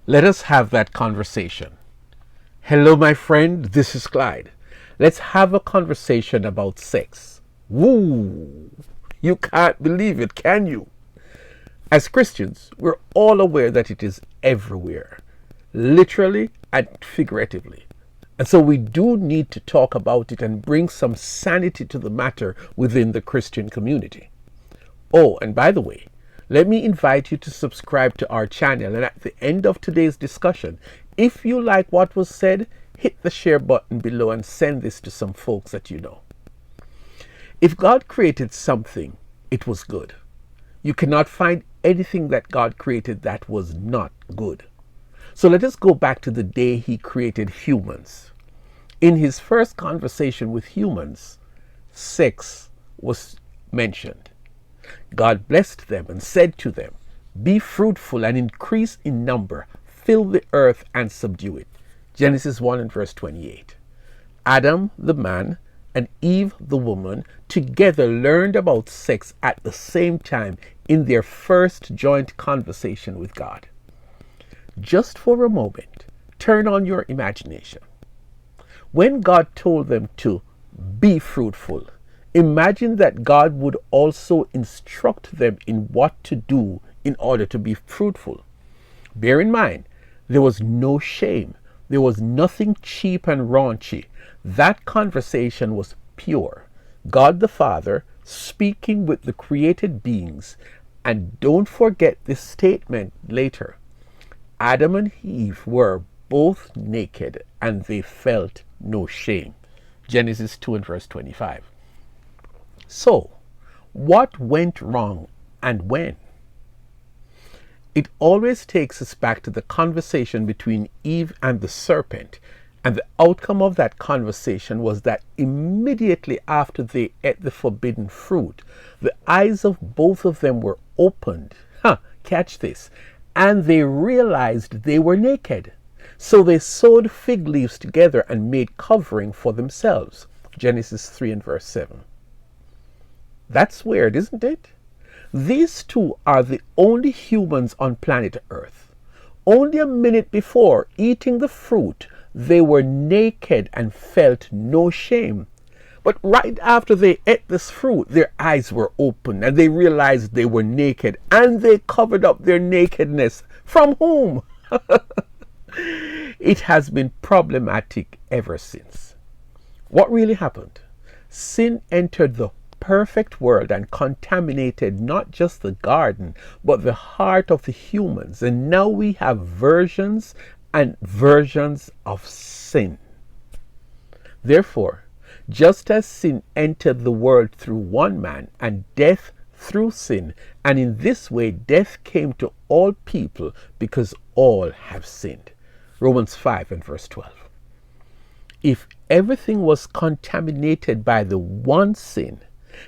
Let us have that conversation. Hello, my friend. This is Clyde. Let's have a conversation about sex. Woo! You can't believe it, can you? As Christians, we're all aware that it is everywhere, literally and figuratively. And so we do need to talk about it and bring some sanity to the matter within the Christian community. Oh, and by the way, let me invite you to subscribe to our channel, and at the end of today's discussion, if you like what was said, hit the share button below and send this to some folks that you know. If God created something, it was good. You cannot find anything that God created that was not good. So let us go back to the day He created humans. In His first conversation with humans, sex was mentioned. God blessed them and said to them, "Be fruitful and increase in number, fill the earth and subdue it." Genesis 1 and verse 28. Adam, the man, and Eve, the woman, together learned about sex at the same time in their first joint conversation with God. Just for a moment, turn on your imagination. When God told them to be fruitful, imagine that God would also instruct them in what to do in order to be fruitful. Bear in mind, there was no shame. There was nothing cheap and raunchy. That conversation was pure. God the Father speaking with the created beings. And don't forget this statement later. Adam and Eve were both naked and they felt no shame. Genesis 2 and verse 25. So, what went wrong and when? It always takes us back to the conversation between Eve and the serpent, and the outcome of that conversation was that immediately after they ate the forbidden fruit, the eyes of both of them were opened. Catch this. And they realized they were naked. So they sewed fig leaves together and made covering for themselves. Genesis 3 and verse 7. That's weird, isn't it? These two are the only humans on planet Earth. Only a minute before eating the fruit, they were naked and felt no shame. But right after they ate this fruit, their eyes were opened and they realized they were naked, and they covered up their nakedness. From whom? It has been problematic ever since. What really happened? Sin entered the perfect world and contaminated not just the garden, but the heart of the humans. And now we have versions and versions of sin. Therefore, just as sin entered the world through one man and death through sin, and in this way death came to all people because all have sinned. Romans 5 and verse 12. If everything was contaminated by the one sin,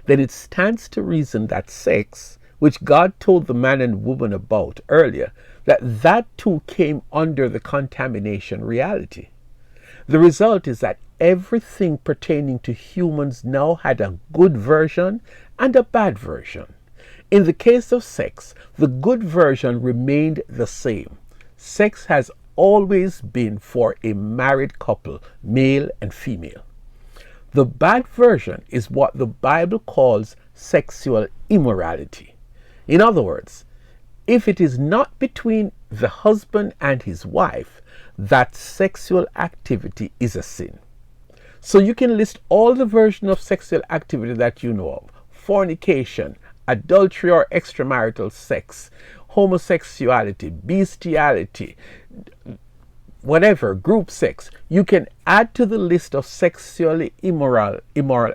then it stands to reason that sex, which God told the man and woman about earlier, that too came under the contamination reality. The result is that everything pertaining to humans now had a good version and a bad version. In the case of sex, the good version remained the same. Sex has always been for a married couple, male and female. The bad version is what the Bible calls sexual immorality. In other words, if it is not between the husband and his wife, that sexual activity is a sin. So you can list all the versions of sexual activity that you know of: fornication, adultery or extramarital sex, homosexuality, bestiality, whatever, group sex. You can add to the list of sexually immoral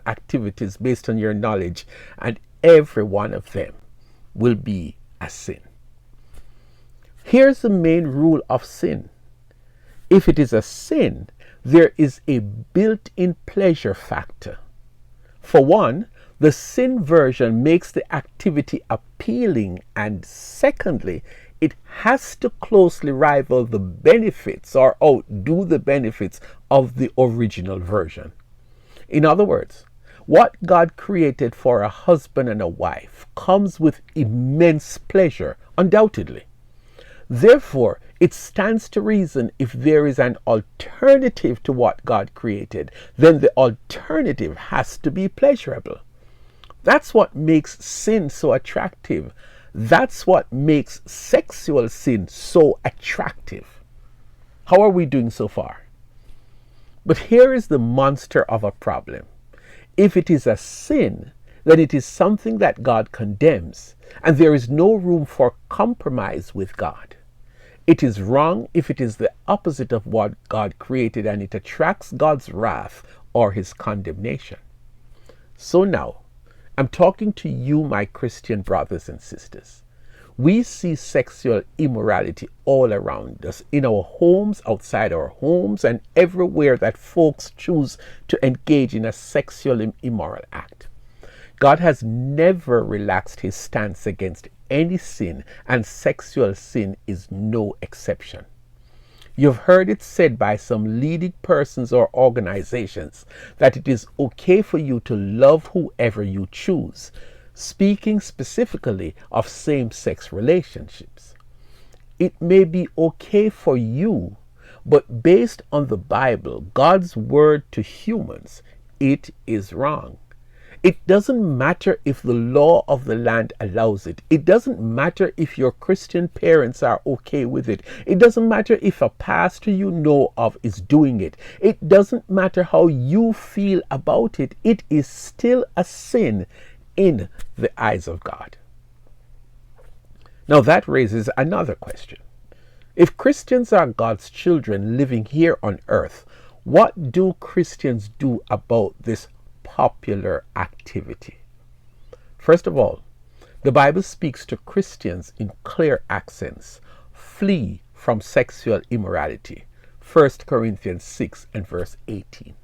activities based on your knowledge, and every one of them will be a sin. Here's the main rule of sin. If it is a sin, there is a built-in pleasure factor. For one, the sin version makes the activity appealing, and secondly, it has to closely rival the benefits or outdo the benefits of the original version. In other words, what God created for a husband and a wife comes with immense pleasure, undoubtedly. Therefore, It stands to reason if there is an alternative to what God created, then the alternative has to be pleasurable. That's what makes sin so attractive. That's what makes sexual sin so attractive. How are we doing so far? But here is the monster of a problem. If it is a sin, then it is something that God condemns, and there is no room for compromise with God. It is wrong if it is the opposite of what God created and it attracts God's wrath or his condemnation. So now, I'm talking to you, my Christian brothers and sisters. We see sexual immorality all around us, in our homes, outside our homes, and everywhere that folks choose to engage in a sexual immoral act. God has never relaxed his stance against any sin, and sexual sin is no exception. You've heard it said by some leading persons or organizations that it is okay for you to love whoever you choose, speaking specifically of same-sex relationships. It may be okay for you, but based on the Bible, God's word to humans, it is wrong. It doesn't matter if the law of the land allows it. It doesn't matter if your Christian parents are okay with it. It doesn't matter if a pastor you know of is doing it. It doesn't matter how you feel about it. It is still a sin in the eyes of God. Now that raises another question. If Christians are God's children living here on earth, what do Christians do about this popular activity? First of all, the Bible speaks to Christians in clear accents. Flee from sexual immorality. 1 Corinthians 6 and verse 18.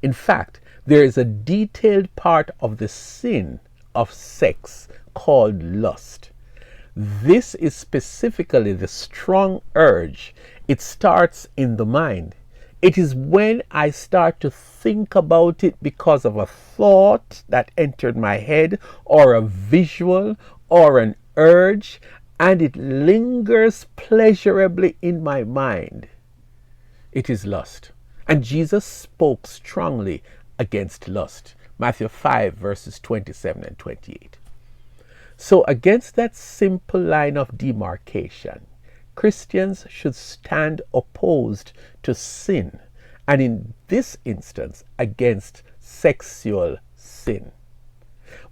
In fact, there is a detailed part of the sin of sex called lust. This is specifically the strong urge. It starts in the mind. It is when I start to think about it because of a thought that entered my head, or a visual, or an urge, and it lingers pleasurably in my mind. It is lust. And Jesus spoke strongly against lust. Matthew 5 verses 27 and 28. So against that simple line of demarcation, Christians should stand opposed to sin, and in this instance against sexual sin.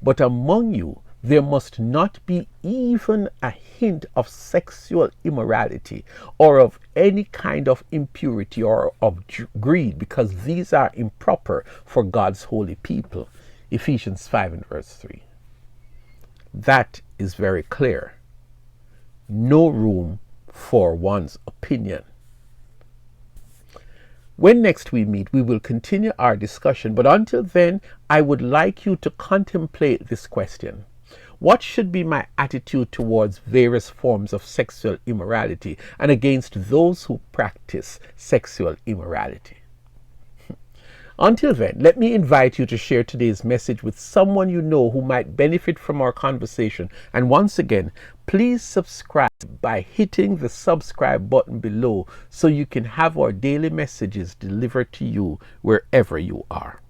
But among you there must not be even a hint of sexual immorality or of any kind of impurity or of greed, because these are improper for God's holy people. Ephesians 5 and verse 3. That is very clear. No room for one's opinion. When next we meet, we will continue our discussion, but until then, I would like you to contemplate this question. What should be my attitude towards various forms of sexual immorality and against those who practice sexual immorality? Until then, let me invite you to share today's message with someone you know who might benefit from our conversation. And once again, please subscribe by hitting the subscribe button below so you can have our daily messages delivered to you wherever you are.